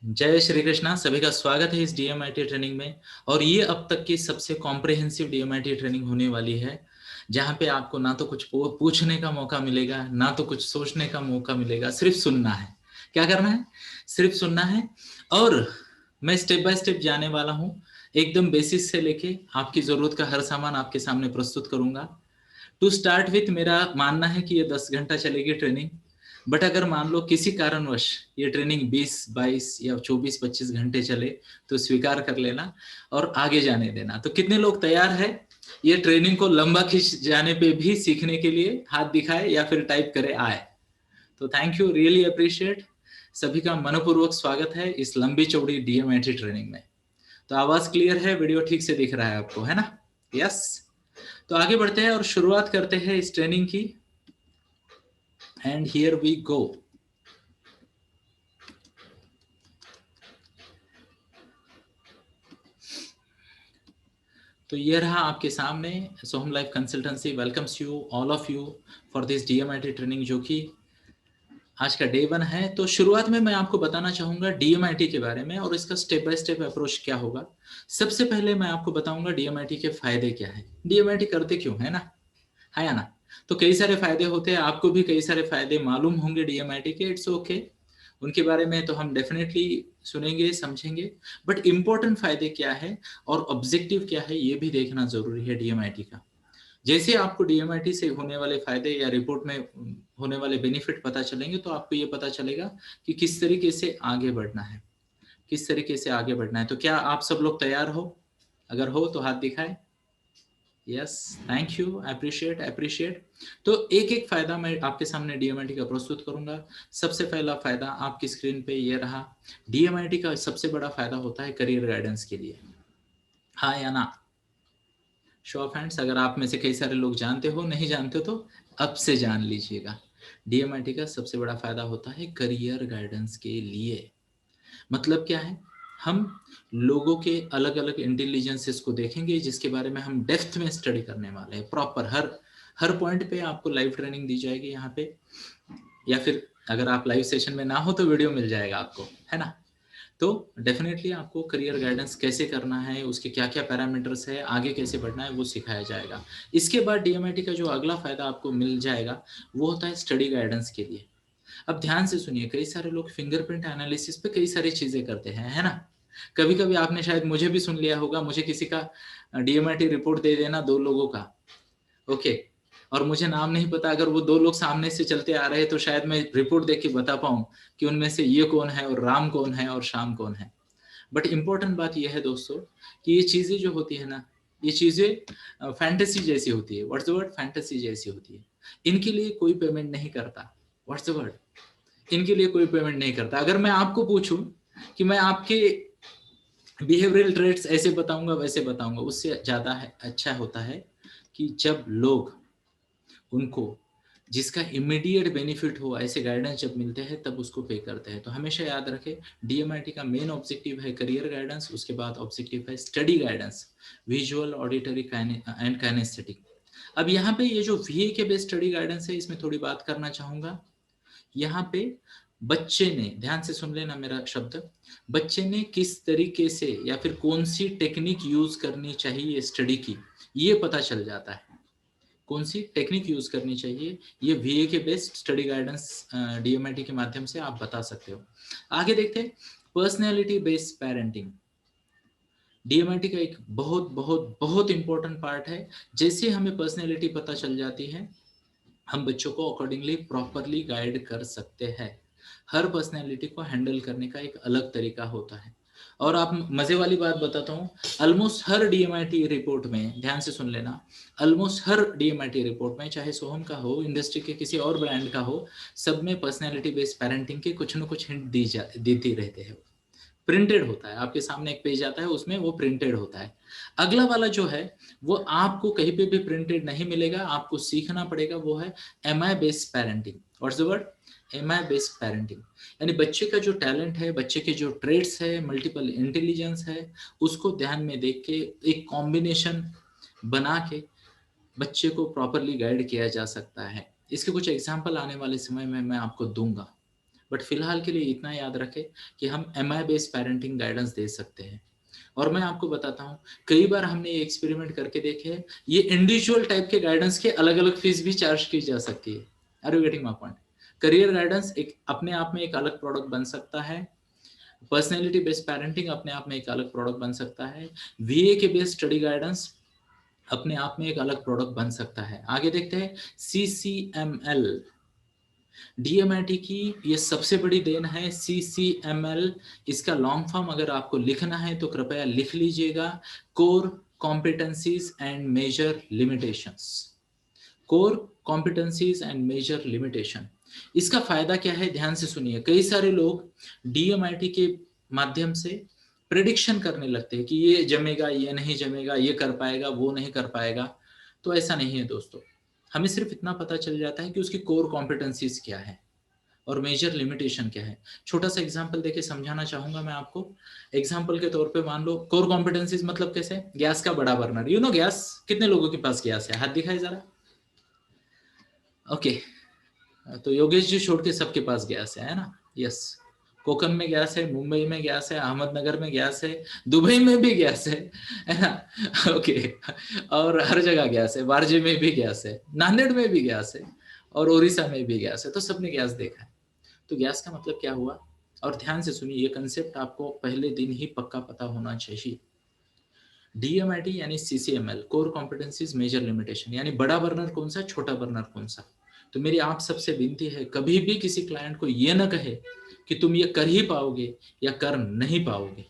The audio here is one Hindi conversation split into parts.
जय श्री कृष्णा। सभी का स्वागत है इस डीएमआईटी ट्रेनिंग में। और ये अब तक की सबसे कॉम्प्रिहेंसिव डीएमआईटी ट्रेनिंग होने वाली है, जहाँ पे आपको ना तो कुछ पूछने का मौका मिलेगा, ना तो कुछ सोचने का मौका मिलेगा। सिर्फ सुनना है। क्या करना है? सिर्फ सुनना है। और मैं स्टेप बाय स्टेप जाने वाला हूँ, एकदम बेसिस से लेके आपकी जरूरत का हर सामान आपके सामने प्रस्तुत करूंगा। टू स्टार्ट विथ, मेरा मानना है कि ये 10 घंटा चलेगी ट्रेनिंग। बट अगर मान लो किसी कारणवश ये ट्रेनिंग 20-22 या 24-25 घंटे चले तो स्वीकार कर लेना और आगे जाने देना। तो कितने लोग तैयार है ये ट्रेनिंग को लंबा खींच जाने पे भी सीखने के लिए? हाथ दिखाए या फिर टाइप करे आए। तो थैंक यू, रियली अप्रिशिएट। सभी का मनपूर्वक स्वागत है इस लंबी चौड़ी डीएमआईटी ट्रेनिंग में। तो आवाज क्लियर है, वीडियो ठीक से दिख रहा है आपको, है ना? यस। तो आगे बढ़ते हैं और शुरुआत करते हैं इस ट्रेनिंग की। And here we go. तो ये रहा आपके सामने Soham life consultancy welcomes you all of you for this DMIT training, जो कि आज का डे 1 है। तो शुरुआत में मैं आपको बताना चाहूंगा डीएमआईटी के बारे में और इसका स्टेप बाय स्टेप अप्रोच क्या होगा। सबसे पहले मैं आपको बताऊंगा डीएमआईटी के फायदे क्या है, डीएमआईटी करते क्यों, है ना? है या ना? तो कई सारे फायदे होते हैं, आपको भी कई सारे फायदे मालूम होंगे डीएमआईटी के। इट्स ओके, उनके बारे में तो हम डेफिनेटली सुनेंगे समझेंगे। बट इंपॉर्टेंट फायदे क्या है और ऑब्जेक्टिव क्या है, ये भी देखना जरूरी है डीएमआईटी का। जैसे आपको डीएमआईटी से होने वाले फायदे या रिपोर्ट में होने वाले बेनिफिट पता चलेंगे, तो आपको ये पता चलेगा कि किस तरीके से आगे बढ़ना है, किस तरीके से आगे बढ़ना है। तो क्या आप सब लोग तैयार हो? अगर हो तो हाथ दिखाए। Yes, thank you, appreciate appreciate. तो एक एक फायदा मैं आपके सामने डीएमआईटी का प्रस्तुत करूंगा। सबसे पहला फायदा आपकी स्क्रीन पे ये रहा। डीएमआईटी का सबसे बड़ा फायदा होता है करियर गाइडेंस के लिए। हाँ या ना? शो ऑफ हैंड्स अगर आप में से कई सारे लोग जानते हो, नहीं जानते हो तो अब से जान लीजिएगा। डीएमआईटी का सबसे बड़ा फायदा होता है करियर गाइडेंस के लिए। मतलब क्या है? हम लोगों के अलग अलग इंटेलिजेंसेस को देखेंगे, जिसके बारे में हम डेप्थ में स्टडी करने वाले हैं। प्रॉपर हर हर पॉइंट पे आपको लाइव ट्रेनिंग दी जाएगी यहाँ पे, या फिर अगर आप लाइव सेशन में ना हो तो वीडियो मिल जाएगा आपको, है ना? तो डेफिनेटली आपको करियर गाइडेंस कैसे करना है, उसके क्या क्या पैरामीटर्स है, आगे कैसे बढ़ना है, वो सिखाया जाएगा। इसके बाद डीएमआईटी का जो अगला फायदा आपको मिल जाएगा वो होता है स्टडी गाइडेंस के लिए। अब ध्यान से सुनिए, कई सारे लोग फिंगरप्रिंट एनालिसिस पे कई सारी चीजें करते हैं, है ना? कभी कभी आपने शायद मुझे भी सुन लिया होगा, मुझे किसी का डीएमआईटी रिपोर्ट दे देना 2 लोगों का, ओके, और मुझे नाम नहीं पता, अगर वो 2 लोग सामने से चलते आ रहे हैं तो शायद मैं रिपोर्ट देख के बता पाऊं कि उनमें से ये कौन है और राम कौन है और श्याम कौन है। बट इंपॉर्टेंट बात यह है दोस्तों कि ये चीजें जो होती है ना, ये चीजें फैंटेसी जैसी होती है। What's the word? फैंटेसी जैसी होती है। इनके लिए कोई पेमेंट नहीं करता। What's the word? इनके लिए कोई पेमेंट नहीं करता। अगर मैं आपको पूछूं कि मैं आपके बिहेवियरल ट्रेट्स ऐसे बताऊंगा वैसे बताऊंगा, उससे ज्यादा है अच्छा होता है कि जब लोग उनको जिसका इमीडिएट बेनिफिट हो ऐसे गाइडेंस जब मिलते हैं तब उसको पे करते हैं। तो हमेशा याद रखें, डीएमआईटी का मेन ऑब्जेक्टिव है करियर गाइडेंस, उसके बाद ऑब्जेक्टिव है study guidance, visual, auditory and kinaesthetic. अब यहाँ पे ये जो वीए के बेस्ड स्टडी गाइडेंस है, इसमें थोड़ी बात करना चाहूंगा। यहाँ पे बच्चे ने, ध्यान से सुन लेना मेरा शब्द, बच्चे ने किस तरीके से या फिर कौन सी टेक्निक यूज करनी चाहिए स्टडी की, ये पता चल जाता है। कौन सी टेक्निक यूज करनी चाहिए, ये वीए के बेस्ड स्टडी गाइडेंस डीएमआईटी के माध्यम से आप बता सकते हो। आगे देखते हैं पर्सनैलिटी बेस्ड पेरेंटिंग। डीएमआईटी का एक बहुत बहुत बहुत इंपॉर्टेंट पार्ट है। जैसे हमें पर्सनैलिटी पता चल जाती है, हम बच्चों को अकॉर्डिंगली प्रॉपरली गाइड कर सकते हैं। हर पर्सनैलिटी को हैंडल करने का एक अलग तरीका होता है। और आप मजे वाली बात बताता हूँ, ऑलमोस्ट हर डीएमआईटी रिपोर्ट में, ध्यान से सुन लेना, ऑलमोस्ट हर डीएमआईटी रिपोर्ट में, चाहे सोहम का हो, इंडस्ट्री के किसी और ब्रांड का हो, सब में पर्सनैलिटी बेस्ड पेरेंटिंग के कुछ न कुछ हिंट देती रहते हैं। प्रिंटेड होता है, आपके सामने एक पेज आता है, उसमें वो प्रिंटेड होता है। अगला वाला जो है वो आपको कहीं पे भी प्रिंटेड नहीं मिलेगा, आपको सीखना पड़ेगा। वो है MI based parenting. What's the word? MI based parenting. यानी बच्चे का जो टैलेंट है, बच्चे के जो ट्रेड्स है, मल्टीपल इंटेलिजेंस है, उसको ध्यान में देख के एक कॉम्बिनेशन बना के बच्चे को प्रॉपरली गाइड किया जा सकता है। इसके कुछ एग्जाम्पल आने वाले समय में मैं आपको दूंगा। बट फिलहाल के लिए इतना याद रखें कि हम MI बेस्ड पेरेंटिंग गाइडेंस दे सकते हैं। और मैं आपको बताता हूँ, कई बार हमने ये एक्सपेरिमेंट करके देखे हैं, ये इंडिविजुअल टाइप के गाइडेंस के अलग अलग फीस भी चार्ज की जा सकती है। Are you getting my point? Career guidance एक अपने आप में एक अलग प्रोडक्ट बन सकता है, पर्सनैलिटी बेस्ड पेरेंटिंग अपने आप में एक अलग प्रोडक्ट बन सकता है, VA के बेस्ड स्टडी गाइडेंस अपने आप में एक अलग प्रोडक्ट बन सकता है। आगे देखते हैं CCML। DMIT की ये सबसे बड़ी देन है CCML। इसका लॉन्ग फॉर्म अगर आपको लिखना है तो कृपया लिख लीजिएगा, core competencies and major limitations. Core competencies and major limitation. इसका फायदा क्या है, ध्यान से सुनिए। कई सारे लोग DMIT के माध्यम से प्रेडिक्शन करने लगते हैं कि ये जमेगा, ये नहीं जमेगा, ये कर पाएगा, वो नहीं कर पाएगा। तो ऐसा नहीं है दोस्तों, हमें सिर्फ इतना पता चल जाता है कि उसकी कोर कॉम्पिटेंसीज क्या है और मेजर लिमिटेशन क्या है। छोटा सा एग्जांपल देके समझाना चाहूंगा मैं आपको। एग्जांपल के तौर पे मान लो कोर कॉम्पिटेंसीज मतलब कैसे, गैस का बड़ा बर्नर। यू नो गैस, कितने लोगों के पास गैस है, हाथ दिखाए जरा। ओके, तो योगेश जी छोड़ के सबके पास गैस है ना? यस, कोकन में गैस है, मुंबई में गैस है, अहमदनगर में गैस है, दुबई में भी गैस है ना? ओके, और हर जगह गैस है, वारजे में भी गैस है, नांदेड़ में भी गैस है, और उड़ीसा में भी गैस है। तो सबने गैस देखा है। तो गैस का मतलब क्या हुआ? और ध्यान से सुनिए, ये कंसेप्ट आपको पहले दिन ही पक्का पता होना चाहिए। DMIT यानी CCML, core competencies major limitation, यानी बड़ा बर्नर कौन सा, छोटा बर्नर कौन सा। तो मेरी आप सबसे विनती है, कभी भी किसी क्लाइंट को ये ना कहे कि तुम ये कर ही पाओगे या कर नहीं पाओगे।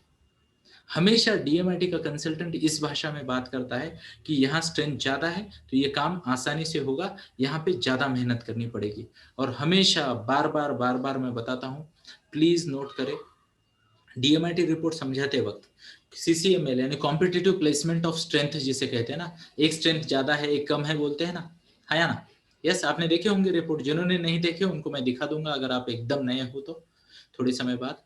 हमेशा DMIT का कंसल्टेंट इस भाषा में बात करता है कि यहाँ स्ट्रेंथ ज्यादा है तो ये काम आसानी से होगा, यहाँ पे ज्यादा मेहनत करनी पड़ेगी। और हमेशा बार बार मैं बताता हूँ, प्लीज नोट करें, DMIT रिपोर्ट समझाते वक्त CCML यानी कॉम्पिटिटिव प्लेसमेंट ऑफ स्ट्रेंथ जिसे कहते हैं ना, एक स्ट्रेंथ ज्यादा है एक कम है बोलते हैं ना, है या ना? यस, आपने देखे होंगे रिपोर्ट। जिन्होंने नहीं देखे उनको मैं दिखा दूंगा अगर आप एकदम नए हो तो थोड़ी समय बाद।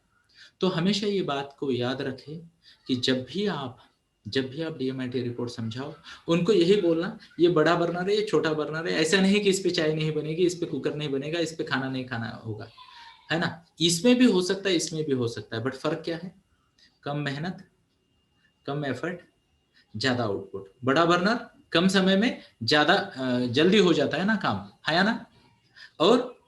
तो हमेशा ये बात को याद रखें कि जब भी आप DMIT रिपोर्ट समझाओ, उनको यही बोलना ये बड़ा बर्नर है, ये छोटा बर्नर है। ऐसा नहीं कि इस पे चाय नहीं बनेगी, इस पे कुकर नहीं बनेगा, इस पे खाना नहीं खाना होगा, है ना? इसमें भी हो सकता है, इसमें भी हो सकता है, बट फर्क क्या है? कम मेहनत, कम एफर्ट, ज्यादा आउटपुट। बड़ा बर्नर कम समय में ज्यादा जल्दी हो जाता है ना काम, है या ना? और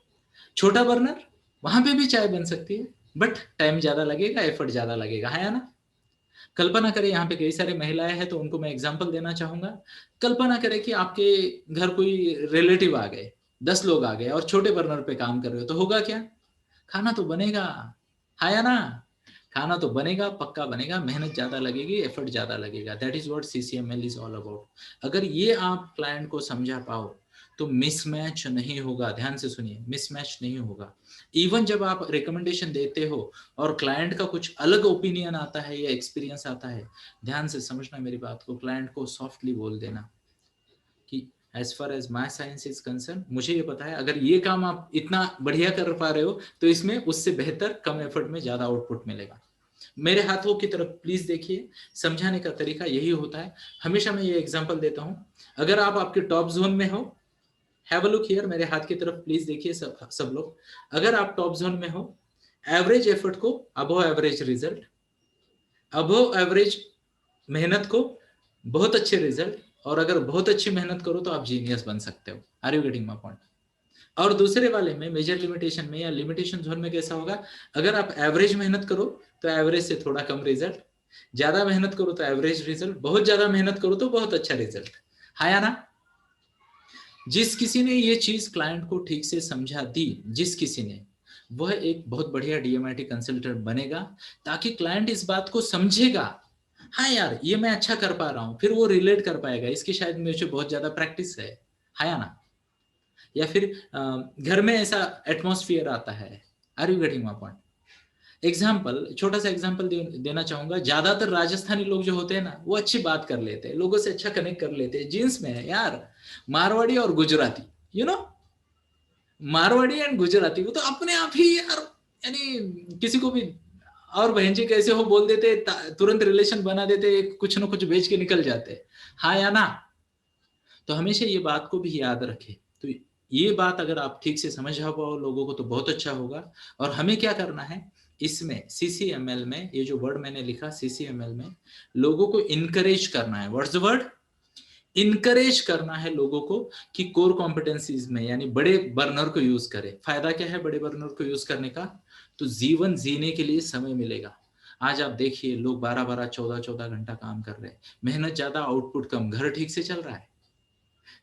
छोटा बर्नर, वहां पे भी चाय बन सकती है बट टाइम ज्यादा लगेगा, एफर्ट ज्यादा लगेगा, है या ना? कल्पना करें यहाँ पे कई सारी महिलाएं हैं तो उनको मैं एग्जांपल देना चाहूंगा। कल्पना करें कि आपके घर कोई रिलेटिव आ गए, 10 लोग आ गए और छोटे बर्नर पे काम कर रहे हो, तो होगा क्या? खाना तो बनेगा, है या ना? खाना तो बनेगा, पक्का बनेगा, मेहनत ज्यादा लगेगी, एफर्ट ज्यादा लगेगा। That is what CCML is all about. अगर ये आप क्लाइंट को समझा पाओ तो मिसमैच नहीं होगा। ध्यान से सुनिए, मिसमैच नहीं होगा। इवन जब आप रिकमेंडेशन देते हो और क्लाइंट का कुछ अलग ओपिनियन आता है या एक्सपीरियंस आता है, ध्यान से समझना मेरी बात को, क्लाइंट को सॉफ्टली बोल देना कि as far as my science is concern, मुझे ये पता है अगर ये काम आप इतना बढ़िया कर पा रहे हो तो इसमें उससे बेहतर कम एफर्ट में ज्यादा आउटपुट मिलेगा। मेरे हाथों की तरफ प्लीज देखिए, समझाने का तरीका यही होता है। हमेशा मैं ये एग्जांपल देता हूं, अगर आप आपके टॉप जोन में हो, हैव अ लुक हियर, मेरे हाथ की तरफ प्लीज देखिए सब लोग। अगर आप टॉप जोन में हो, एवरेज एफर्ट को above average result, above average मेहनत को बहुत अच्छे रिजल्ट, और अगर बहुत अच्छी मेहनत करो तो आप जीनियस बन सकते हो। Are you getting my point? और दूसरे वाले में, मेजर लिमिटेशन में या लिमिटेशन जोन में कैसा होगा? अगर आप एवरेज मेहनत करो तो एवरेज से थोड़ा कम रिजल्ट, ज्यादा मेहनत करो तो एवरेज रिजल्ट, बहुत ज्यादा मेहनत करो तो बहुत अच्छा रिजल्ट, है या ना? जिस किसी ने ये चीज क्लाइंट को ठीक से समझा दी, जिस किसी ने, वह एक बहुत बढ़िया DMIT कंसल्टेंट बनेगा, ताकि क्लाइंट इस बात को समझेगा, हाँ यार ये मैं अच्छा कर पा रहा हूं, फिर वो रिलेट कर पाएगा, इसकी शायद मुझे बहुत ज्यादा प्रैक्टिस है या ना? या फिर घर में ऐसा एटमॉस्फेयर आता है। Are you getting my point? Example, छोटा सा एग्जाम्पल देना चाहूंगा। ज्यादातर राजस्थानी लोग जो होते हैं ना, वो अच्छी बात कर लेते हैं, लोगों से अच्छा कनेक्ट कर लेते हैं, जीन्स में है यार। मारवाड़ी और Gujarati, you know, Marwari and Gujarati, वो तो अपने आप ही यार, यानी किसी को भी और बहन जी कैसे हो बोल देते, तुरंत रिलेशन बना देते, कुछ ना कुछ बेच के निकल जाते, हाँ या ना? तो हमेशा ये बात को भी याद रखे। तो ये बात अगर आप ठीक से समझ पाओ लोगों को तो बहुत अच्छा होगा। और हमें क्या करना है इसमें CCML में, ये जो वर्ड मैंने लिखा CCML में, लोगों को इनकरेज करना है। What's the word? इनकरेज करना है लोगों को कि कोर कॉम्पिटेंसीज में यानी बड़े बर्नर को यूज करें। फायदा क्या है बड़े बर्नर को यूज करने का? तो जीवन जीने के लिए समय मिलेगा। आज आप देखिए लोग 12-12 14-14 घंटा काम कर रहे हैं, मेहनत ज्यादा आउटपुट कम, घर ठीक से चल रहा है।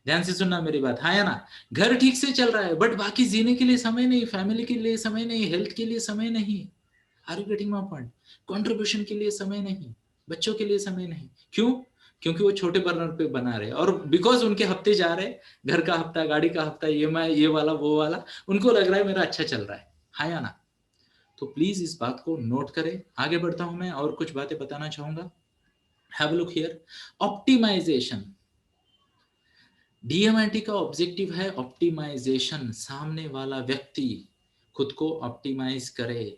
ध्यान से सुनना मेरी बात, हाँ या ना? घर ठीक से चल रहा है बट बाकी जीने के लिए समय नहीं, फैमिली के लिए समय नहीं, हेल्थ के लिए समय नहीं। Are you getting my point? Contribution के लिए समय नहीं, बच्चों के लिए समय नहीं। क्यों? क्योंकि वो छोटे बर्नर पे बना रहे और बिकॉज उनके हफ्ते जा रहे, घर का हफ्ता, गाड़ी का हफ्ता, EMI, ये वाला वो वाला, उनको लग रहा है मेरा अच्छा चल रहा है। हाँ या ना? तो प्लीज इस बात को नोट करें। आगे बढ़ता हूं मैं और कुछ बातें बताना चाहूंगा। Have a look here. Optimisation, DMIT का ऑब्जेक्टिव है ऑप्टिमाइजेशन। सामने वाला व्यक्ति खुद को ऑप्टिमाइज करे,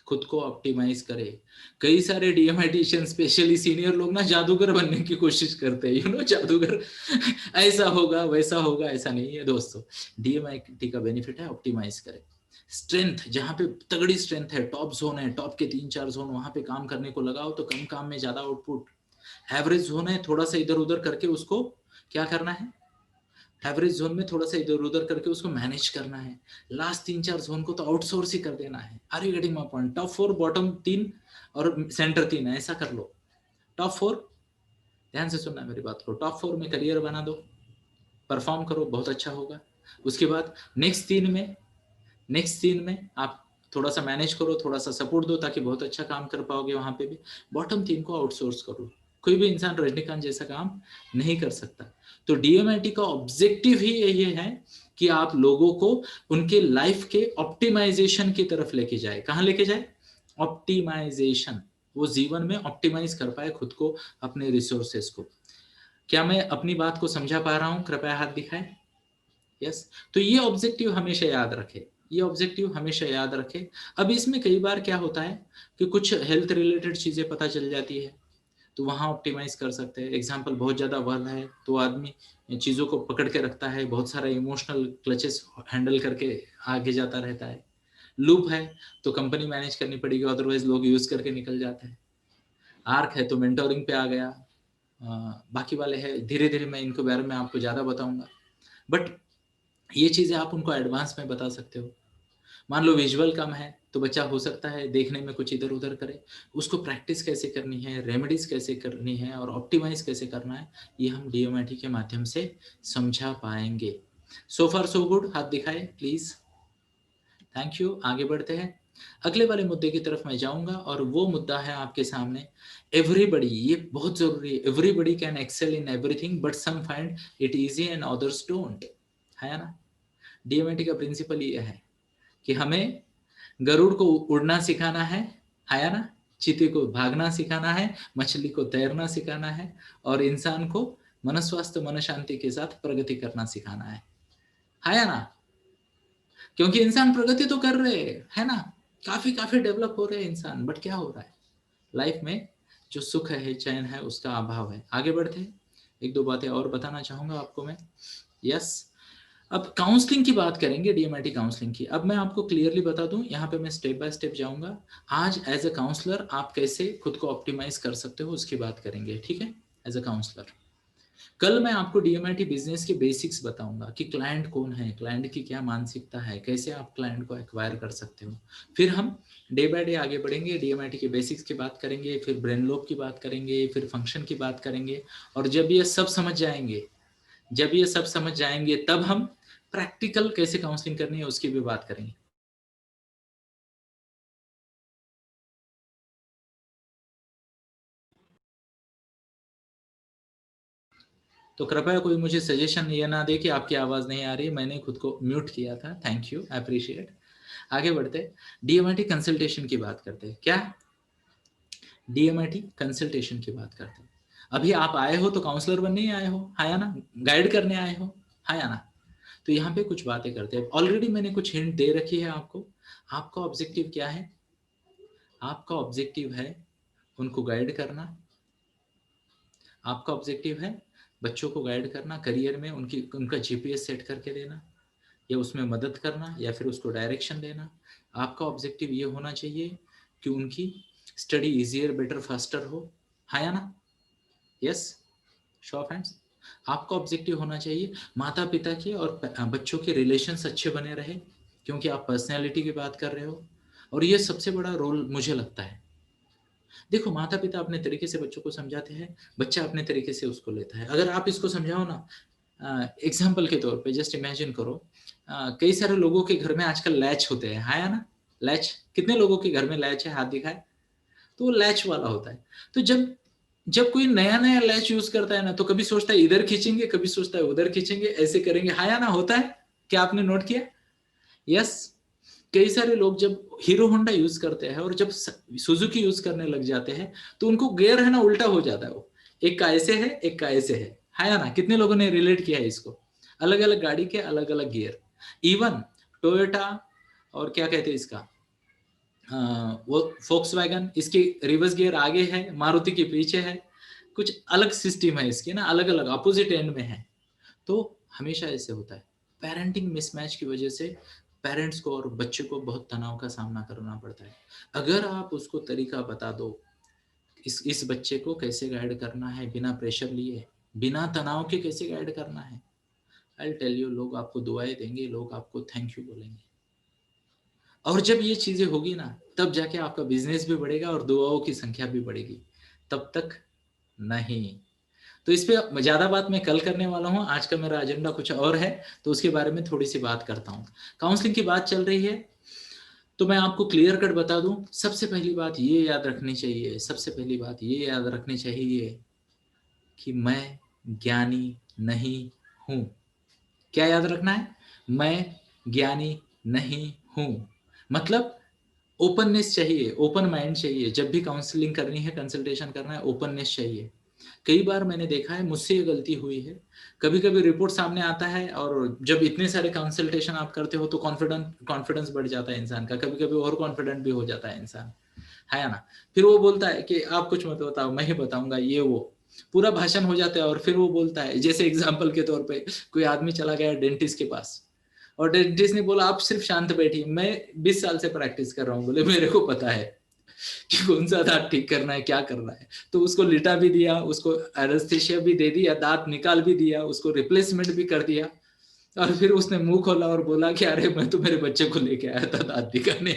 खुद को ऑप्टिमाइज करे। कई सारे DMITian स्पेशली सीनियर लोग ना जादूगर बनने की कोशिश करते हैं, जादूगर ऐसा होगा वैसा होगा, ऐसा नहीं है दोस्तों। DMIT का बेनिफिट है ऑप्टिमाइज करे। स्ट्रेंथ, जहां पे तगड़ी स्ट्रेंथ है, टॉप जोन है, टॉप के 3-4 जोन, वहां पे काम करने को लगाओ तो कम काम में ज्यादा आउटपुट। एवरेज जोन है, थोड़ा सा इधर उधर करके उसको क्या करना है, एवरेज जोन में थोड़ा सा इधर उधर करके उसको मैनेज करना है। लास्ट 3-4 जोन को तो आउटसोर्स ही कर देना है। Are you getting my point? Top 4, bottom 3 और सेंटर 3, ऐसा कर लो। टॉप 4, ध्यान से सुनना मेरी बात को, टॉप 4 में करियर बना दो, परफॉर्म करो, बहुत अच्छा होगा। उसके बाद नेक्स्ट 3 में आप थोड़ा सा मैनेज करो, थोड़ा सा सपोर्ट दो ताकि बहुत अच्छा काम कर पाओगे वहां पे भी। बॉटम 3 को आउटसोर्स करो। कोई भी इंसान रजनीकांत जैसा काम नहीं कर सकता। तो DMIT का ऑब्जेक्टिव ही यही है कि आप लोगों को उनके लाइफ के ऑप्टिमाइजेशन की तरफ लेके जाए। कहां लेके जाए? ऑप्टिमाइजेशन। वो जीवन में ऑप्टिमाइज कर पाए खुद को, अपने रिसोर्सेस को। क्या मैं अपनी बात को समझा पा रहा हूं? कृपया हाथ दिखाएं। यस। तो ये ऑब्जेक्टिव हमेशा याद रखे, ये ऑब्जेक्टिव हमेशा याद रखे। अब इसमें कई बार क्या होता है कि कुछ हेल्थ रिलेटेड चीजें पता चल जाती है तो वहां ऑप्टिमाइज कर सकते हैं। एग्जाम्पल, बहुत ज्यादा वर्क है तो आदमी चीजों को पकड़ के रखता है, बहुत सारा इमोशनल क्लचेस हैंडल करके आगे जाता रहता है। लूप है तो कंपनी मैनेज करनी पड़ेगी, अदरवाइज लोग यूज करके निकल जाते हैं। आर्क है तो मेंटोरिंग पे आ गया। बाकी वाले है, धीरे धीरे मैं इनको बारे में आपको ज्यादा बताऊंगा, बट ये चीजें आप उनको एडवांस में बता सकते हो। मान लो विजुअल कम है तो बच्चा हो सकता है देखने में कुछ इधर उधर करे, उसको प्रैक्टिस कैसे करनी है, रेमेडीज कैसे करनी है और ऑप्टिमाइज कैसे करना है, ये हम DMIT के माध्यम से समझा पाएंगे। सो फार सो गुड, हाथ दिखाए प्लीज। Thank you. आगे बढ़ते हैं, अगले वाले मुद्दे की तरफ मैं जाऊंगा और वो मुद्दा है आपके सामने एवरीबडी। ये बहुत जरूरी है। Everybody can excel in everything but some find it easy and others don't, है ना? DMIT का प्रिंसिपल ये है कि हमें गरुड़ को उड़ना सिखाना है ना? चीते को भागना सिखाना है, मछली को तैरना सिखाना है और इंसान को मन स्वास्थ्य मन शांति के साथ प्रगति करना सिखाना है ना? क्योंकि इंसान प्रगति तो कर रहे है ना, काफी काफी डेवलप हो रहे हैं इंसान, बट क्या हो रहा है लाइफ में? जो सुख है, चैन है, उसका अभाव है। आगे बढ़ते हैं, एक दो बातें और बताना चाहूंगा आपको मैं। यस। अब काउंसलिंग की बात करेंगे, DMIT काउंसलिंग की। अब मैं आपको क्लियरली बता दूं, यहाँ पे मैं स्टेप बाय स्टेप जाऊंगा। आज एज अ काउंसलर आप कैसे खुद को ऑप्टिमाइज कर सकते हो उसकी बात करेंगे, ठीक है? एज अ काउंसलर कल मैं आपको DMIT बिजनेस के बेसिक्स बताऊंगा कि क्लाइंट कौन है, क्लाइंट की क्या मानसिकता है, कैसे आप क्लाइंट को एक्वायर कर सकते हो। फिर हम डे बाय डे आगे बढ़ेंगे, DMIT के बेसिक्स की बात करेंगे, फिर ब्रेन लोब की बात करेंगे, फिर फंक्शन की बात करेंगे। और जब ये सब समझ जाएंगे तब हम प्रैक्टिकल कैसे काउंसलिंग करनी है उसकी भी बात करेंगे। तो कृपया कोई मुझे सजेशन ये ना दे कि आपकी आवाज नहीं आ रही, मैंने खुद को म्यूट किया था। Thank you, appreciate. आगे बढ़ते, DMIT कंसल्टेशन की बात करते हैं। क्या? DMIT कंसल्टेशन की बात करते हैं। अभी आप आए हो तो काउंसलर बनने ही आए हो, है ना? गाइड करने आए हो, है ना? तो यहाँ पे कुछ बातें करते हैं। ऑलरेडी मैंने कुछ हिंट दे रखी है आपको। आपका ऑब्जेक्टिव क्या है? आपका ऑब्जेक्टिव है उनको गाइड करना। आपका ऑब्जेक्टिव है बच्चों को गाइड करना, करियर में उनका GPS सेट करके देना, या उसमें मदद करना या फिर उसको डायरेक्शन देना। आपका ऑब्जेक्टिव ये होना चाहिए कि उनकी स्टडी इजियर, बेटर, फास्टर हो। हाँ या ना? Yes, show of hands. आपका ऑब्जेक्टिव होना चाहिए माता पिता के और बच्चों के रिलेशंस अच्छे बने रहे, क्योंकि आप पर्सनैलिटी की बात कर रहे हो, और ये सबसे बड़ा रोल मुझे लगता है। देखो, माता पिता अपने तरीके से बच्चों को समझाते हैं, बच्चा अपने तरीके से उसको लेता है। अगर आप इसको समझाओ ना, एग्जाम्पल के तौर पे जस्ट इमेजिन करो, कई सारे लोगों के घर में आजकल लैच होते हैं, हाँ या ना? लैच, कितने लोगों के घर में लैच है, हाथ दिखाए। तो वो लैच वाला होता है। तो जब जब कोई नया नया लैच यूज करता है ना, तो कभी सोचता है इधर खींचेंगे, कभी सोचता है उधर खींचेंगे, ऐसे करेंगे, हाँ या ना? होता है, क्या आपने नोट किया? यस। कई सारे लोग जब हीरो होंडा यूज करते हैं और जब सुजुकी यूज करने लग जाते हैं, तो उनको गियर है ना उल्टा हो जाता है। वो एक का ऐसे है, एक का ऐसे है, हाँ या ना? कितने लोगों ने रिलेट किया है इसको? अलग अलग गाड़ी के अलग अलग गियर। इवन टोयोटा, और क्या कहते हैं इसका, वो फोक्सवैगन, इसके रिवर्स गियर आगे है, मारुति के पीछे है। कुछ अलग सिस्टम है इसकी ना, अलग अलग अपोजिट एंड में है। तो हमेशा ऐसे होता है। पेरेंटिंग मिसमैच की वजह से पेरेंट्स को और बच्चे को बहुत तनाव का सामना करना पड़ता है। अगर आप उसको तरीका बता दो, इस बच्चे को कैसे गाइड करना है, बिना प्रेशर लिए, बिना तनाव के कैसे गाइड करना है, आई टेल यू, लोग आपको दुआएं देंगे, लोग आपको थैंक यू बोलेंगे। और जब ये चीजें होगी ना, तब जाके आपका बिजनेस भी बढ़ेगा और दुआओं की संख्या भी बढ़ेगी। तब तक नहीं। तो इस पे ज्यादा बात मैं कल करने वाला हूँ, आज का मेरा एजेंडा कुछ और है, तो उसके बारे में थोड़ी सी बात करता हूँ। काउंसलिंग की बात चल रही है, तो मैं आपको क्लियर कट बता दूं। सबसे पहली बात ये याद रखनी चाहिए, सबसे पहली बात ये याद रखनी चाहिए कि मैं ज्ञानी नहीं हूं। क्या याद रखना है? मैं ज्ञानी नहीं हूं। मतलब ओपननेस चाहिए, ओपन माइंड चाहिए। जब भी काउंसलिंग करनी है, कंसल्टेशन करना है, ओपननेस चाहिए। कई बार मैंने देखा है, मुझसे ये गलती हुई है। कभी कभी रिपोर्ट सामने आता है, और जब इतने सारे कंसल्टेशन आप करते हो तो कॉन्फिडेंस बढ़ जाता है इंसान का, कभी कभी ओवर कॉन्फिडेंट भी हो जाता है इंसान, है ना? फिर वो बोलता है कि आप कुछ मत बताओ, मैं ही बताऊंगा, ये वो पूरा भाषण हो जाता है। और फिर वो बोलता है, जैसे एग्जाम्पल के तौर पे, कोई आदमी चला गया डेंटिस्ट के पास, और डेंटिस्ट ने बोला आप सिर्फ शांत बैठिए, मैं 20 साल से प्रैक्टिस कर रहा हूँ, बोले मेरे को पता है कि कौन सा दांत ठीक करना है, क्या करना है। तो उसको लिटा भी दिया, उसको एनेस्थीसिया भी दे दिया, दांत निकाल भी दिया, उसको रिप्लेसमेंट भी कर दिया। और फिर उसने मुंह खोला और बोला कि अरे मैं तो मेरे बच्चे को लेके आया था दांत दिखाने।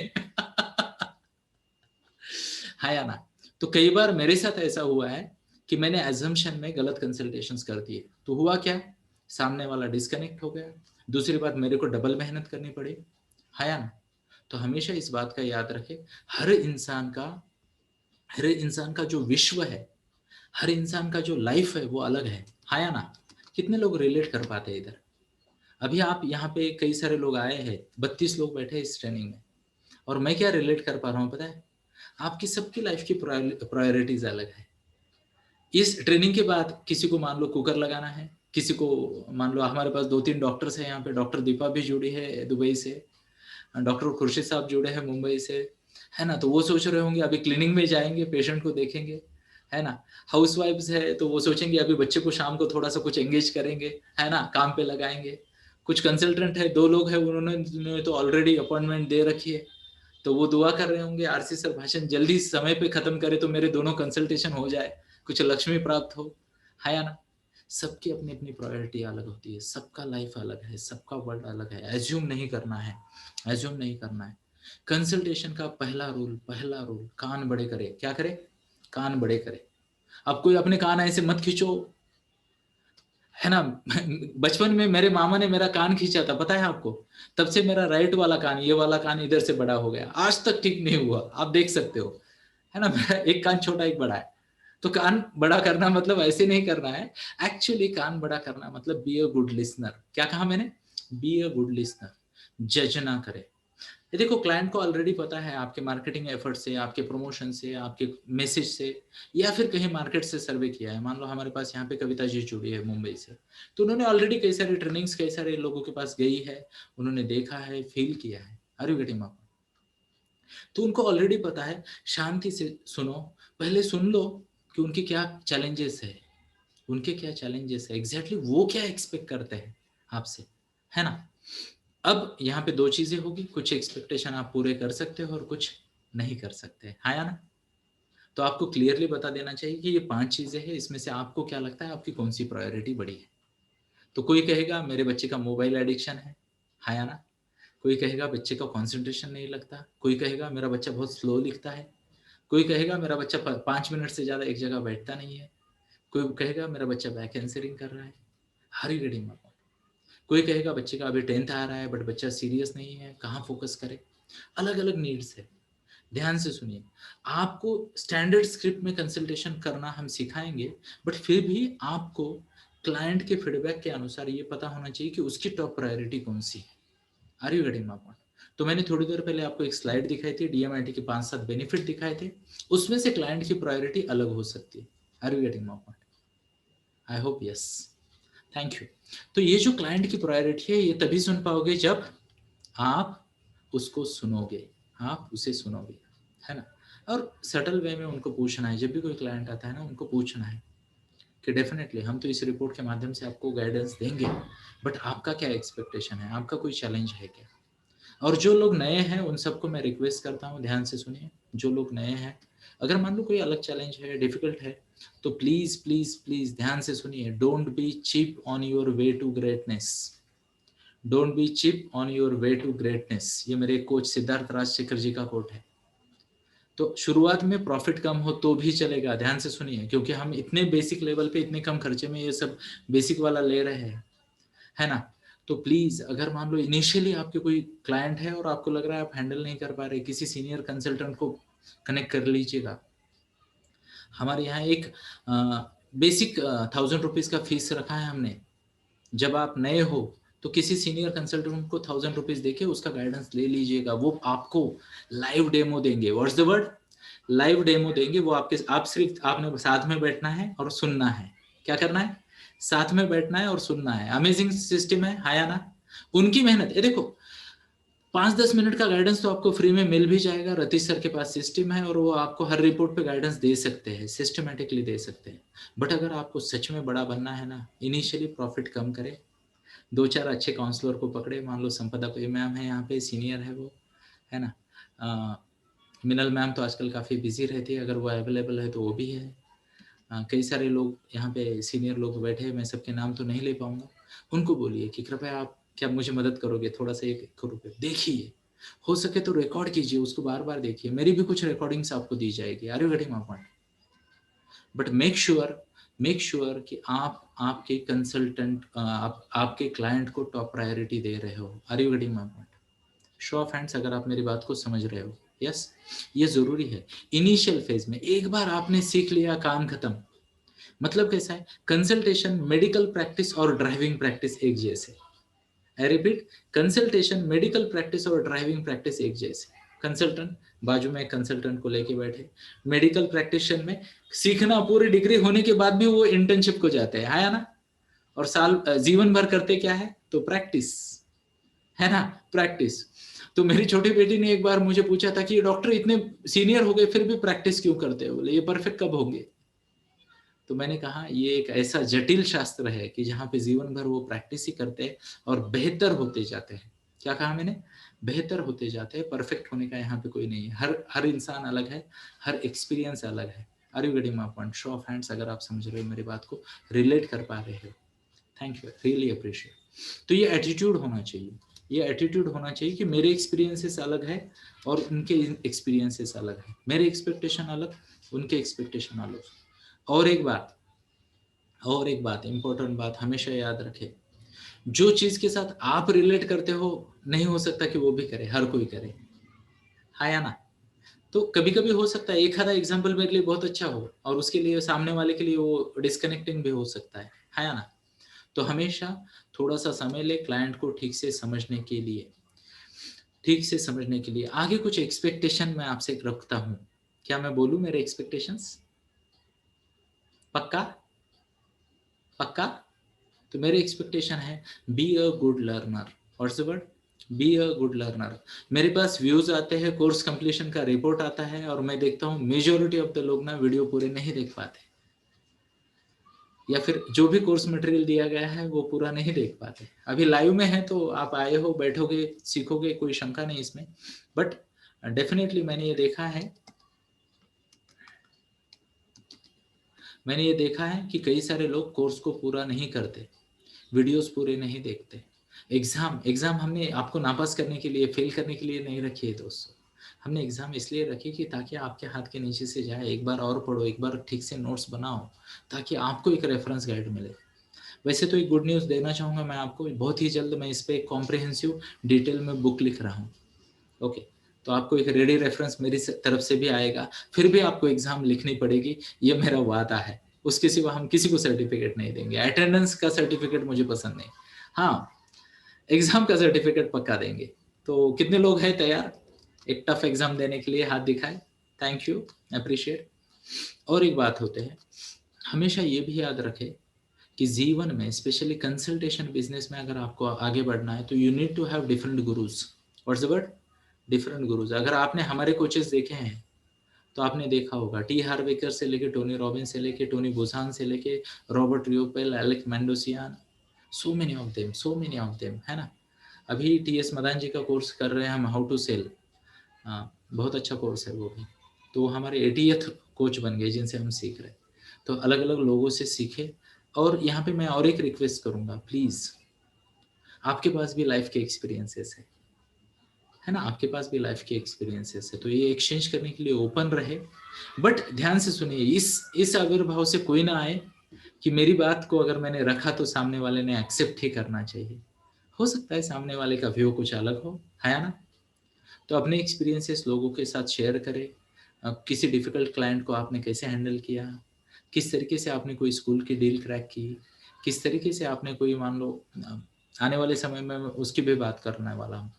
हाँ या ना? तो कई बार मेरे साथ ऐसा हुआ है कि मैंने एजम्पशन में गलत कंसल्टेशंस कर दिए, तो हुआ क्या, सामने वाला डिस्कनेक्ट हो गया। दूसरी बात, मेरे को डबल मेहनत करनी पड़ी। हाँ या ना? तो हमेशा इस बात का याद रखें, हर इंसान का हर इंसान का जो विश्व है, हर इंसान का जो लाइफ है, वो अलग है। हाँ या ना? कितने लोग रिलेट कर पाते हैं इधर? अभी आप यहाँ पे कई सारे लोग आए हैं, 32 लोग बैठे हैं इस ट्रेनिंग में, और मैं क्या रिलेट कर पा रहा हूँ पता है? आपकी सबकी लाइफ की प्रायोरिटीज अलग है। इस ट्रेनिंग के बाद किसी को मान लो कुकर लगाना है, किसी को मान लो, हमारे पास 2-3 डॉक्टर्स हैं यहाँ पे, डॉक्टर दीपा भी जुड़ी है दुबई से, डॉक्टर खुर्शीद साहब जुड़े हैं मुंबई से, है ना? तो वो सोच रहे होंगे अभी क्लिनिक में जाएंगे, पेशेंट को देखेंगे, है ना? हाउस वाइफ्स है तो वो सोचेंगे अभी बच्चे को शाम को थोड़ा सा कुछ एंगेज करेंगे, है ना, काम पे लगाएंगे। कुछ कंसल्टेंट है, 2 लोग हैं, उन्होंने तो ऑलरेडी अपॉइंटमेंट दे रखी है, तो वो दुआ कर रहे होंगे आरसी सर भाषण जल्दी समय पे खत्म करे तो मेरे दोनों कंसल्टेशन हो जाए, कुछ लक्ष्मी प्राप्त हो, है या ना? सबकी अपनी अपनी प्रायोरिटी अलग होती है, सबका लाइफ अलग है, सबका वर्ल्ड अलग है। एज्यूम नहीं करना है, एज्यूम नहीं करना है। कंसल्टेशन का पहला रूल, कान बड़े करे। क्या करे? कान बड़े करे। अब कोई अपने कान ऐसे मत खींचो, है ना? बचपन में मेरे मामा ने मेरा कान खींचा था, पता है आपको? तब से मेरा राइट वाला कान, ये वाला कान इधर से बड़ा हो गया, आज तक ठीक नहीं हुआ, आप देख सकते हो, है ना? मेरा एक कान छोटा एक बड़ा है। तो कान बड़ा करना मतलब ऐसे नहीं करना है। एक्चुअली कान बड़ा करना मतलब बी अ गुड लिसनर। क्या कहा मैंने? Be a good listener. जज ना करे। ये देखो, क्लाइंट को ऑलरेडी पता है आपके मार्केटिंग एफर्ट से, आपके प्रमोशन से, आपके मैसेज से, या फिर कहीं मार्केट से सर्वे किया है। मान लो हमारे पास यहाँ पे कविता जी जुड़ी है मुंबई से, तो उन्होंने ऑलरेडी कई सारी ट्रेनिंग्स कई सारे लोगों के पास गई है, उन्होंने देखा है, फील किया है। Are you getting? तो उनको ऑलरेडी पता है। शांति से सुनो, पहले सुन लो कि उनके क्या चैलेंजेस है, उनके क्या चैलेंजेस है, एग्जैक्टली वो क्या एक्सपेक्ट करते हैं आपसे, है ना? अब यहाँ पे 2 चीज़ें होगी, कुछ एक्सपेक्टेशन आप पूरे कर सकते हो और कुछ नहीं कर सकते, हाँ या ना? तो आपको क्लियरली बता देना चाहिए कि ये 5 चीज़ें हैं, इसमें से आपको क्या लगता है आपकी कौन-सी प्रायोरिटी बड़ी है? तो कोई कहेगा मेरे बच्चे का मोबाइल एडिक्शन है, हाँ या ना? कोई कहेगा बच्चे का कंसंट्रेशन नहीं लगता, कोई कहेगा मेरा बच्चा बहुत स्लो लिखता है, कोई कहेगा मेरा बच्चा 5 मिनट से ज़्यादा एक जगह बैठता नहीं है, कोई कहेगा मेरा बच्चा बैक आंसरिंग कर रहा है, हर रीडिंग में। कोई कहेगा बच्चे का अभी 10th आ रहा है बट बच्चा सीरियस नहीं है, कहाँ फोकस करे? अलग-अलग नीड्स है। ध्यान से सुनिए, आपको स्टैंडर्ड स्क्रिप्ट में कंसल्टेशन करना हम सिखाएँगे, बट फिर भी आपको क्लाइंट के फीडबैक के अनुसार ये पता होना चाहिए कि उसकी टॉप प्रायोरिटी कौन-सी है। Are you getting my point? तो मैंने थोड़ी देर पहले आपको एक स्लाइड दिखाई थी, डीएमआईटी के 5-7 बेनिफिट दिखाए थे, उसमें से क्लाइंट की प्रायोरिटी अलग हो सकती है। Are you getting my point? I hope yes. Thank you. तो ये जो क्लाइंट की प्रायोरिटी है, ये तभी सुन पाओगे जब आप उसको सुनोगे, आप उसे सुनोगे, है ना? और सटल वे में उनको पूछना है, जब भी कोई क्लाइंट आता है ना, उनको पूछना है कि डेफ़िनेटली हम तो इस रिपोर्ट के माध्यम से आपको गाइडेंस देंगे, बट आपका क्या एक्सपेक्टेशन है? आपका कोई चैलेंज है क्या? और जो लोग नए हैं, उन सबको मैं रिक्वेस्ट करता हूँ, ध्यान से सुनिए, जो लोग नए हैं, अगर मान लो कोई अलग चैलेंज है, डिफ़िकल्ट है, तो प्लीज़, प्लीज़, प्लीज़ ध्यान से सुनिए, don't be cheap on your way to greatness. Don't be cheap on your way to greatness. ये मेरे कोच सिद्धार्थ राजशेखर जी का कोट है। तो शुरुआत में प्रॉफिट कम हो तो भी चलेगा, ध्यान से सुनिए, क्योंकि हम इतने बेसिक लेवल पे इतने कम खर्चे में ये सब बेसिक वाला ले रहे हैं, है ना? तो प्लीज़ अगर मान लो इनिशियली आपके कोई क्लाइंट है और आपको लग रहा है आप हैंडल नहीं कर पा रहे, किसी सीनियर कंसल्टेंट को कनेक्ट कर लीजिएगा। हमारे यहाँ एक बेसिक ₹1000 का फीस रखा है हमने। जब आप नए हो तो किसी सीनियर कंसल्टेंट को ₹1000 देके उसका गाइडेंस ले लीजिएगा। वो आपको लाइव डेमो देंगे। What's the word? Live demo देंगे। वो आपके आप सिर्फ आपने साथ में बैठना है और सुनना है। क्या करना है? साथ में बैठना है और सुनना है। अमेजिंग सिस्टम है, हाँ या ना? उनकी मेहनत, ये देखो 5-10 मिनट का गाइडेंस तो आपको फ्री में मिल भी जाएगा। रतीश सर के पास सिस्टम है और वो आपको हर रिपोर्ट पे गाइडेंस दे सकते हैं, सिस्टमैटिकली दे सकते हैं। बट अगर आपको सच में बड़ा बनना है ना, इनिशियली प्रॉफिट कम करें, 2-4 अच्छे काउंसलर को पकड़े, मान लो संपदा कोई मैम है यहाँ पे, सीनियर है वो, है ना? मिनल मैम तो आजकल काफ़ी बिजी रहती है, अगर वो अवेलेबल है तो वो भी है। कई सारे लोग यहाँ पे सीनियर लोग बैठे हैं, मैं सबके नाम तो नहीं ले पाऊंगा। उनको बोलिए कि कृपया आप क्या मुझे मदद करोगे, थोड़ा सा 1 रुपये देखिए, हो सके तो रिकॉर्ड कीजिए, उसको बार बार देखिए। मेरी भी कुछ रिकॉर्डिंग्स आपको दी जाएगी। Are you getting my point? But make sure कि आप आपके कंसल्टेंट आपके क्लाइंट को टॉप प्रायोरिटी दे रहे हो। Are you getting my point? Show of hands अगर आप मेरी बात को समझ रहे हो। यस, ये जरूरी है। इनिशियल फेज में एक बार आपने सीख लिया, काम खत्म। मतलब कैसा है, कंसल्टेशन, मेडिकल प्रैक्टिस और ड्राइविंग प्रैक्टिस एक जैसे। I repeat, consultation, medical practice और ड्राइविंग प्रैक्टिस एक जैसे। कंसल्टेंट बाजू में कंसल्टेंट को लेके बैठे, मेडिकल प्रैक्टिशन में सीखना, पूरी डिग्री होने के बाद भी वो इंटर्नशिप को जाते हैं, है ना? और साल जीवन भर करते क्या है? तो प्रैक्टिस, है ना? प्रैक्टिस। तो मेरी छोटी बेटी ने एक बार मुझे पूछा था कि डॉक्टर इतने सीनियर हो गए फिर भी प्रैक्टिस क्यों करते हो? बोले ये परफेक्ट कब होंगे? तो मैंने कहा ये एक ऐसा जटिल शास्त्र है कि जहाँ पे जीवन भर वो प्रैक्टिस ही करते हैं और बेहतर होते जाते हैं। क्या कहा मैंने? बेहतर होते जाते हैं। परफेक्ट होने का यहाँ पे कोई नहीं है। हर हर इंसान अलग है, हर एक्सपीरियंस अलग है। Are you getting my point? Show of hands अगर आप समझ रहे हो मेरी बात को, रिलेट कर पा रहे हो। Thank you, really appreciate. तो ये एटीट्यूड होना चाहिए। ये एटीट्यूड होना चाहिए कि मेरे एक्सपीरियंसेस अलग है और उनके एक्सपीरियंसेस अलग है। मेरे एक्सपेक्टेशन अलग, उनके एक्सपेक्टेशन अलग। और एक बात, इंपॉर्टेंट बात हमेशा याद रखें, जो चीज के साथ आप रिलेट करते हो नहीं हो सकता कि वो भी करे, हर कोई करे, हाँ या ना? तो कभी कभी हो सकता है एक आधा एग्जाम्पल मेरे लिए बहुत अच्छा हो और उसके लिए सामने वाले के लिए वो डिस्कनेक्टिंग भी हो सकता है, हाँ या ना? तो हमेशा थोड़ा सा समय ले क्लाइंट को ठीक से समझने के लिए, आगे कुछ एक्सपेक्टेशन मैं आपसे रखता हूँ। क्या मैं बोलूँ मेरे एक्सपेक्टेशंस? पक्का? पक्का? तो मेरे एक्सपेक्टेशन है, be a good learner. What's the word? Be a good learner. मेरे पास व्यूज आते हैं, कोर्स कंप्लीशन का रिपोर्ट आता है और मैं देखता हूँ मेजोरिटी ऑफ द लोग ना वीडियो पूरे नहीं देख पाते। या फिर जो भी कोर्स मटेरियल दिया गया है वो पूरा नहीं देख पाते। अभी लाइव में है तो आप आए हो, बैठोगे, सीखोगे, कोई शंका नहीं इसमें। बट डेफिनेटली मैंने ये देखा है कि कई सारे लोग कोर्स को पूरा नहीं करते, वीडियोस पूरे नहीं देखते। एग्जाम हमने आपको नापास करने के लिए, फेल करने के लिए नहीं रखी है दोस्तों। हमने एग्जाम इसलिए रखी कि ताकि आपके हाथ के नीचे से जाए, एक बार और पढ़ो, एक बार ठीक से नोट्स बनाओ, ताकि आपको एक रेफरेंस गाइड मिले। वैसे तो एक गुड न्यूज़ देना चाहूँगा मैं आपको, बहुत ही जल्द मैं इस पे एक कॉम्प्रिहेंसिव डिटेल में बुक लिख रहा हूँ। ओके, तो आपको एक रेडी रेफरेंस मेरी तरफ से भी आएगा। फिर भी आपको एग्जाम लिखनी पड़ेगी, ये मेरा वादा है। उसके सिवा हम किसी को सर्टिफिकेट नहीं देंगे। अटेंडेंस का सर्टिफिकेट मुझे पसंद नहीं, हाँ एग्जाम का सर्टिफिकेट पक्का देंगे। तो कितने लोग हैं तैयार एक टफ एग्जाम देने के लिए? हाथ दिखाए। Thank you, appreciate. और एक बात होते हैं, हमेशा ये भी याद रखें कि जीवन में, स्पेशली कंसल्टेशन बिजनेस में, अगर आपको आगे बढ़ना है तो you need to have different gurus. What's the word? Different gurus. अगर आपने हमारे कोचेस देखे हैं तो आपने देखा होगा, टी हार्वेकर से लेके टोनी रॉबिन्स से लेके टोनी बुसान से लेके Robert Riopelle, Alec Mendocian, so many of them, है ना। अभी टीएस मदान जी का कोर्स कर रहे हैं हम, हाउ टू सेल, बहुत अच्छा कोर्स है वो भी। तो हमारे 80th कोच बन गए जिनसे हम सीख रहे हैं। तो अलग अलग लोगों से सीखे। और यहाँ पे मैं और एक रिक्वेस्ट करूंगा, प्लीज, आपके पास भी लाइफ के एक्सपीरियंसेस है ना, आपके पास भी लाइफ के एक्सपीरियंसेस है, तो ये एक्सचेंज करने के लिए ओपन रहे। बट ध्यान से सुनिए, इस आविर्भाव से कोई ना आए कि मेरी बात को अगर मैंने रखा तो सामने वाले ने एक्सेप्ट ही करना चाहिए। हो सकता है सामने वाले का व्यू कुछ अलग हो, है ना। तो अपने एक्सपीरियंसेस लोगों के साथ शेयर करें। किसी डिफिकल्ट क्लाइंट को आपने कैसे हैंडल किया, किस तरीके से आपने कोई स्कूल की डील क्रैक की, किस तरीके से आपने कोई, मान लो आने वाले समय में मैं उसकी भी बात करने वाला हूँ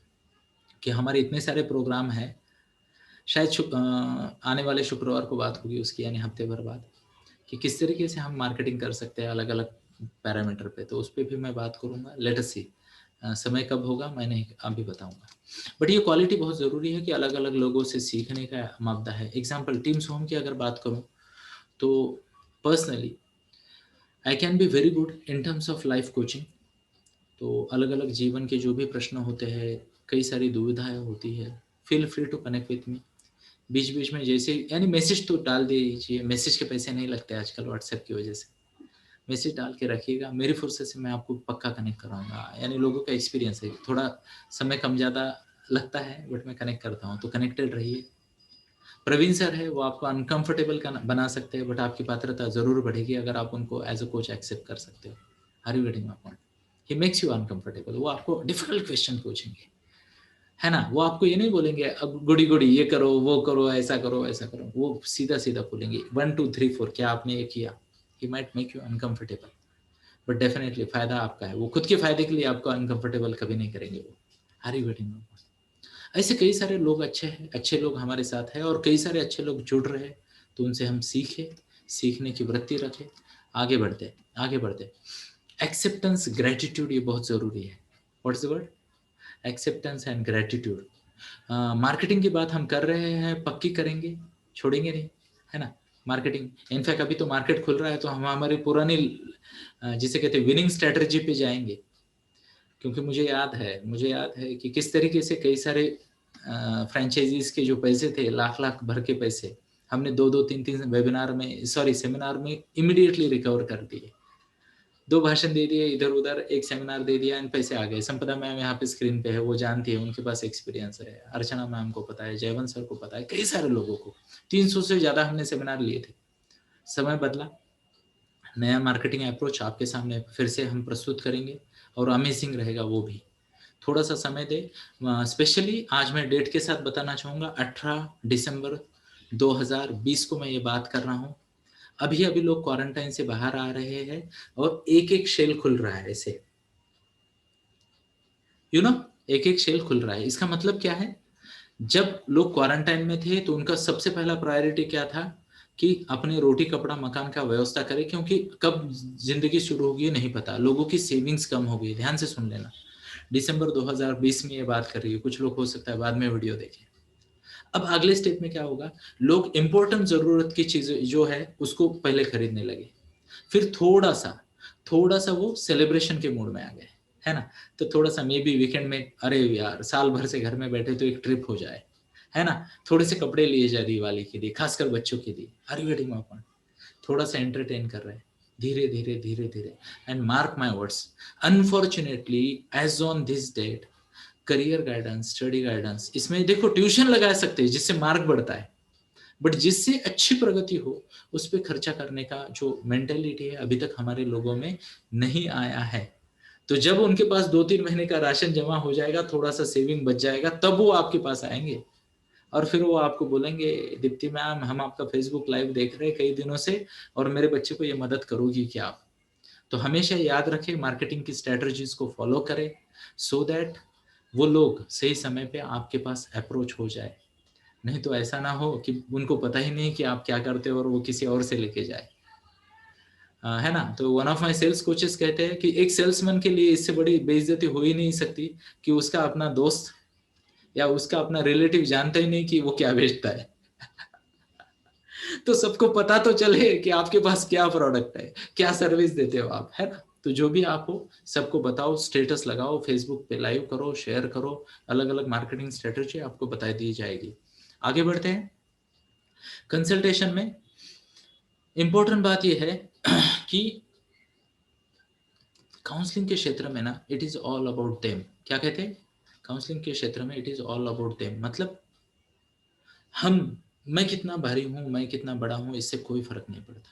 कि हमारे इतने सारे प्रोग्राम हैं। शायद आने वाले शुक्रवार को बात होगी उसकी, यानी हफ्ते भर बाद, कि किस तरीके से हम मार्केटिंग कर सकते हैं अलग अलग पैरामीटर पे। तो उस पर भी मैं बात करूँगा। लेट अस सी, समय कब होगा मैं नहीं अभी बताऊंगा। बट ये क्वालिटी बहुत ज़रूरी है कि अलग अलग लोगों से सीखने का मामला है। एग्जाम्पल टीम सोहम की अगर बात करूँ तो personally I can be very good in terms of life coaching. तो अलग अलग जीवन के जो भी प्रश्न होते हैं, कई सारी दुविधाएं होती है, feel free to connect with me. बीच बीच में जैसे, यानी मैसेज तो डाल दीजिए, मैसेज के पैसे नहीं लगते आजकल व्हाट्सएप की वजह से। मैसेज डाल के रखिएगा, मेरी फुर्सत से मैं आपको पक्का कनेक्ट कराऊंगा। यानी लोगों का एक्सपीरियंस है, थोड़ा समय कम ज़्यादा लगता है बट मैं कनेक्ट करता हूँ, तो कनेक्टेड रहिए। प्रवीण सर है, वो आपको अनकंफर्टेबल बना सकते हैं, बट आपकी पात्रता जरूर बढ़ेगी अगर आप उनको एज अ कोच एक्सेप्ट कर सकते हो। Are you getting my point? He makes you uncomfortable. वो आपको डिफिकल्ट क्वेश्चन पूछेंगे, है ना। वो आपको ये नहीं बोलेंगे अब गुड़ी गुड़ी ये करो, वो करो, ऐसा करो, ऐसा करो। वो सीधा सीधा बोलेंगे 1 2 3 4, क्या आपने ये किया? He might make you uncomfortable, but definitely फायदा आपका है। वो खुद के फायदे के लिए आपको अनकंफर्टेबल कभी नहीं करेंगे वो। Are you getting? ऐसे कई सारे लोग अच्छे हैं, अच्छे लोग हमारे साथ हैं, और कई सारे अच्छे लोग जुड़ रहे हैं। तो उनसे हम सीखें, सीखने की वृत्ति रखें, आगे बढ़ते आगे बढ़ते। एक्सेप्टेंस, ग्रेटिट्यूड, ये बहुत ज़रूरी है। What's the word? Acceptance and gratitude. Marketing की बात हम कर रहे हैं, पक्की करेंगे, छोड़ेंगे नहीं, है ना। मार्केटिंग, इनफैक्ट अभी तो मार्केट खुल रहा है तो हम हमारी पुरानी जिसे कहते हैं विनिंग स्ट्रेटजी पे जाएंगे। क्योंकि मुझे याद है कि किस तरीके से कई सारे फ्रेंचाइजीज के जो पैसे थे, लाख लाख भर के पैसे, हमने 2 2 3 3 वेबिनार में, सॉरी सेमिनार में इमीडिएटली रिकवर कर दिए। 2 भाषण दे दिए इधर उधर, एक सेमिनार दे दिया, इन पैसे आ गए। संपदा मैम यहाँ पे स्क्रीन पे है, वो जानती है, उनके पास एक्सपीरियंस है। अर्चना मैम को पता है, जयवंत सर को पता है, कई सारे लोगों को। 300 से ज्यादा हमने सेमिनार लिए थे। समय बदला, नया मार्केटिंग अप्रोच आपके सामने फिर से हम प्रस्तुत करेंगे, और अमेजिंग रहेगा वो भी। थोड़ा सा समय दे। स्पेशली आज मैं डेट के साथ बताना चाहूँगा, 18 दिसंबर 2020 को मैं ये बात कर रहा हूँ। अभी अभी लोग क्वारंटाइन से बाहर आ रहे हैं और एक एक शेल खुल रहा है ऐसे, एक एक शेल खुल रहा है। इसका मतलब क्या है? जब लोग क्वारंटाइन में थे तो उनका सबसे पहला प्रायोरिटी क्या था कि अपने रोटी कपड़ा मकान का व्यवस्था करें, क्योंकि कब जिंदगी शुरू होगी नहीं पता। लोगों की सेविंग्स कम हो गई। ध्यान से सुन लेना, दिसंबर 2020 में ये बात कर रही है। कुछ लोग हो सकता है बाद में वीडियो देखें। अब अगले स्टेप में क्या होगा? लोग इंपॉर्टेंट जरूरत की चीज जो है उसको पहले खरीदने लगे। फिर थोड़ा सा वो सेलिब्रेशन के मूड में आ गए, है ना। तो थोड़ा सा मे बी वीकेंड में, अरे यार साल भर से घर में बैठे तो एक ट्रिप हो जाए, है ना। थोड़े से कपड़े लिए जाए दिवाली के लिए, खासकर बच्चों के लिए, अरे वेडिंग अपन थोड़ा सा एंटरटेन कर रहे हैं, धीरे धीरे धीरे धीरे। And mark my words, unfortunately as on this date, career guidance, study guidance, इसमें देखो ट्यूशन लगा सकते हैं जिससे मार्क बढ़ता है, बट जिससे अच्छी प्रगति हो उस पर खर्चा करने का जो मेंटेलिटी है अभी तक हमारे लोगों में नहीं आया है। तो जब उनके पास 2-3 महीने का राशन जमा हो जाएगा, थोड़ा सा सेविंग बच जाएगा, तब वो आपके पास आएंगे और फिर वो आपको बोलेंगे, दीप्ति मैम हम आपका फेसबुक लाइव देख रहे हैं कई दिनों से और मेरे बच्चे को ये मदद करोगी क्या आप। तो हमेशा याद रखें, मार्केटिंग की स्ट्रेटजीज को फॉलो करें सो दैट वो लोग सही समय पे आपके पास अप्रोच हो जाए। नहीं तो ऐसा ना हो कि उनको पता ही नहीं कि आप क्या करते हो और वो किसी और से लेके जाए, है ना। तो one of my sales coaches कहते हैं कि एक सेल्समैन के लिए इससे बड़ी बेइज्जती हो ही नहीं सकती कि उसका अपना दोस्त या उसका अपना रिलेटिव जानता ही नहीं कि वो क्या बेचता है। तो सबको पता तो चले कि आपके पास क्या प्रोडक्ट है, क्या सर्विस देते हो आप, है ना। तो जो भी आप हो सबको बताओ, स्टेटस लगाओ, फेसबुक पे लाइव करो, शेयर करो, अलग अलग मार्केटिंग स्ट्रेटेजी आपको बता दी जाएगी। आगे बढ़ते हैं। कंसल्टेशन में इंपॉर्टेंट बात यह है कि काउंसलिंग के क्षेत्र में ना, it is all about them. क्या कहते हैं? काउंसलिंग के क्षेत्र में it is all about them, मतलब मैं कितना भारी हूं, मैं कितना बड़ा हूं, इससे कोई फर्क नहीं पड़ता।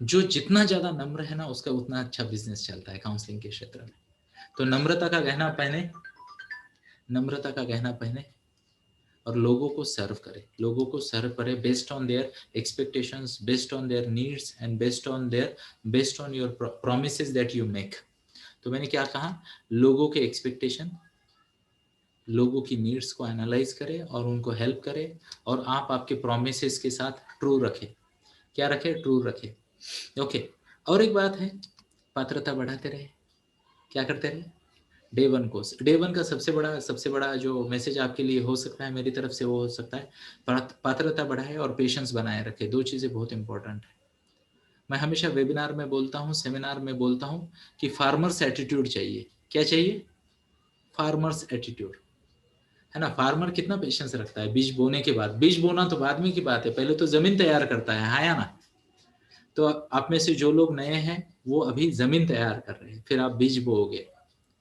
जो जितना ज्यादा नम्र है ना उसका उतना अच्छा बिजनेस चलता है काउंसलिंग के क्षेत्र में। तो नम्रता का गहना पहने और लोगों को सर्व करे based on their expectations, based on their needs and based on your promises that you make. तो मैंने क्या कहा, लोगों के एक्सपेक्टेशन, लोगों की नीड्स को एनालाइज करें और उनको हेल्प करें, और आप आपके प्रोमिसेस के साथ ट्रू रखें। क्या रखें? ट्रू रखें। ओके। और एक बात है, पात्रता बढ़ाते रहे। क्या करते रहे? डे वन का सबसे बड़ा जो मैसेज आपके लिए हो सकता है मेरी तरफ से, वो हो सकता है पात्रता बढ़ाए और पेशेंस बनाए रखे। दो चीजें बहुत इंपॉर्टेंट है। मैं हमेशा वेबिनार में बोलता हूँ, सेमिनार में बोलता हूँ कि फार्मर्स एटीट्यूड चाहिए। क्या चाहिए? फार्मर्स एटीट्यूड, है ना। फार्मर कितना पेशेंस रखता है बीज बोने के बाद। बीज बोना तो बाद में की बात है, पहले तो जमीन तैयार करता है, हाँ या ना। तो आप में से जो लोग नए हैं वो अभी जमीन तैयार कर रहे हैं, फिर आप बीज बोओगे,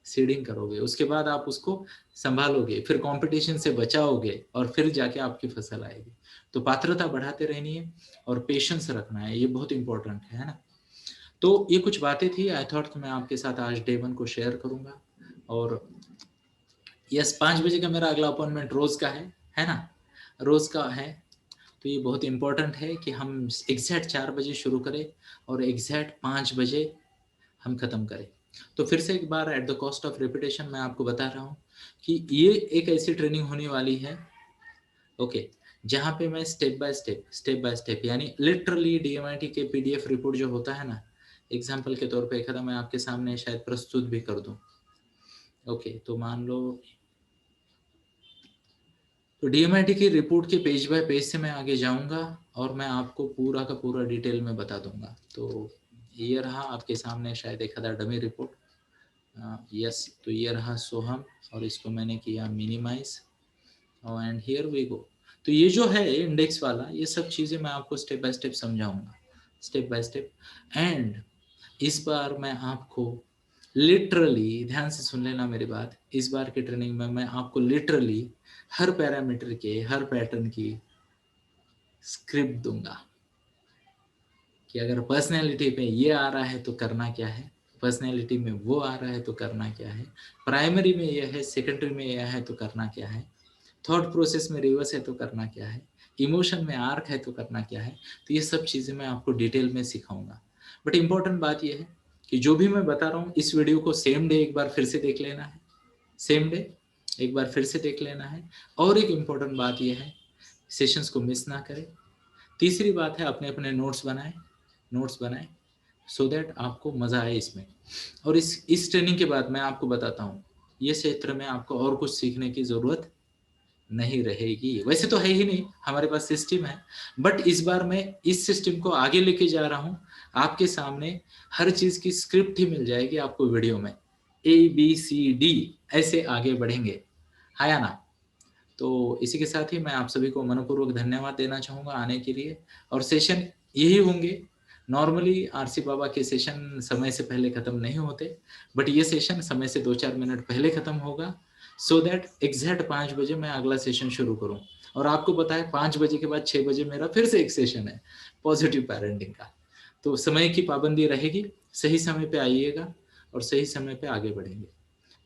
सीडिंग करोगे, उसके बाद आप उसको संभालोगे, फिर कंपटीशन से बचाओगे और फिर जाके आपकी फसल आएगी। तो पात्रता बढ़ाते रहनी है और पेशेंस रखना है, ये बहुत इंपॉर्टेंट है ना। तो ये कुछ बातें थी, आई थॉट कि मैं आपके साथ आज डे वन को शेयर करूंगा। और यस, 5 बजे का मेरा अगला अपॉइंटमेंट रोज का है ना, रोज का है। तो ये बहुत इंपॉर्टेंट है कि हम एग्जैक्ट 4 बजे शुरू करें और एग्जैक्ट 5 बजे हम खत्म करें। तो फिर से एक बार at the cost of repetition मैं आपको बता रहा हूँ कि ये एक ऐसी ट्रेनिंग होने वाली है, ओके, जहाँ पे मैं स्टेप बाय स्टेप यानी लिटरली डीएमआईटी के पीडीएफ रिपोर्ट जो होता है ना, एग्जाम्पल के तौर पे एक मैं आपके सामने शायद प्रस्तुत भी कर दूं। ओके, तो मान लो, तो डीएमआईटी की रिपोर्ट के पेज बाय पेज से मैं आगे जाऊंगा और मैं आपको पूरा का पूरा डिटेल में बता दूंगा। तो ये रहा आपके सामने शायद एक आधा डमी रिपोर्ट। यस, तो ये रहा सोहम और इसको मैंने किया minimise and here we go. तो ये जो है इंडेक्स वाला, ये सब चीज़ें मैं आपको स्टेप बाय स्टेप समझाऊंगा, स्टेप बाय स्टेप। एंड इस बार मैं आपको लिटरली, ध्यान से सुन लेना मेरी बात, इस बार की ट्रेनिंग में मैं आपको लिटरली हर पैरामीटर के, हर पैटर्न की स्क्रिप्ट दूंगा कि अगर पर्सनैलिटी पे ये आ रहा है तो करना क्या है, पर्सनैलिटी में वो आ रहा है तो करना क्या है, प्राइमरी में यह है, सेकेंडरी में यह है तो करना क्या है, थॉट प्रोसेस में रिवर्स है तो करना क्या है, इमोशन में आर्क है तो करना क्या है। तो ये सब चीज़ें मैं आपको डिटेल में सिखाऊंगा। बट इंपॉर्टेंट बात यह है कि जो भी मैं बता रहा हूँ इस वीडियो को सेम डे एक बार फिर से देख लेना है, सेम डे एक बार फिर से देख लेना है। और एक इम्पॉर्टेंट बात यह है, सेशंस को मिस ना करें। तीसरी बात है, अपने अपने नोट्स बनाएं सो दैट आपको मज़ा आए इसमें। और इस ट्रेनिंग के बाद मैं आपको बताता हूँ, ये क्षेत्र में आपको और कुछ सीखने की ज़रूरत नहीं रहेगी। वैसे तो है ही नहीं, हमारे पास सिस्टम है, बट इस बार मैं इस सिस्टम को आगे लेके जा रहा हूँ। आपके सामने हर चीज की स्क्रिप्ट ही मिल जाएगी आपको वीडियो में, ABCD ऐसे आगे बढ़ेंगे, है या ना। तो इसी के साथ ही मैं आप सभी को मनपूर्वक धन्यवाद देना चाहूँगा आने के लिए। और सेशन यही होंगे। नॉर्मली आरसी बाबा के सेशन समय से पहले खत्म नहीं होते, बट ये सेशन समय से 2-4 मिनट पहले खत्म होगा, सो दैट एग्जैक्ट 5 बजे मैं अगला सेशन शुरू करूँ। और आपको पता है 5 बजे के बाद 6 बजे मेरा फिर से एक सेशन है पॉजिटिव पेरेंटिंग का। तो समय की पाबंदी रहेगी, सही समय पे आइएगा और सही समय पे आगे बढ़ेंगे।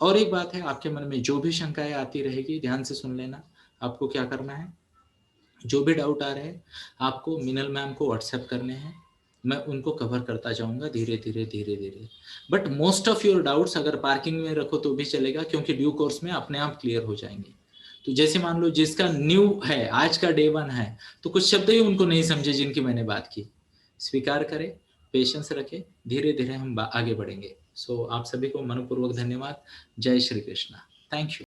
और एक बात है, आपके मन में जो भी शंकाएं आती रहेगी ध्यान से सुन लेना। आपको क्या करना है, जो भी डाउट आ रहे हैं आपको मिनल मैम को व्हाट्सएप करने हैं, मैं उनको कवर करता जाऊंगा धीरे धीरे धीरे धीरे। But most of your doubts अगर पार्किंग में रखो तो भी चलेगा, क्योंकि ड्यू कोर्स में अपने आप क्लियर हो जाएंगे। तो जैसे मान लो जिसका न्यू है, आज का डे 1 है, तो कुछ शब्द ही उनको नहीं समझे जिनकी मैंने बात की, स्वीकार करें, पेशेंस रखें, धीरे धीरे हम आगे बढ़ेंगे। सो आप सभी को मनपूर्वक धन्यवाद। जय श्री कृष्णा। Thank you.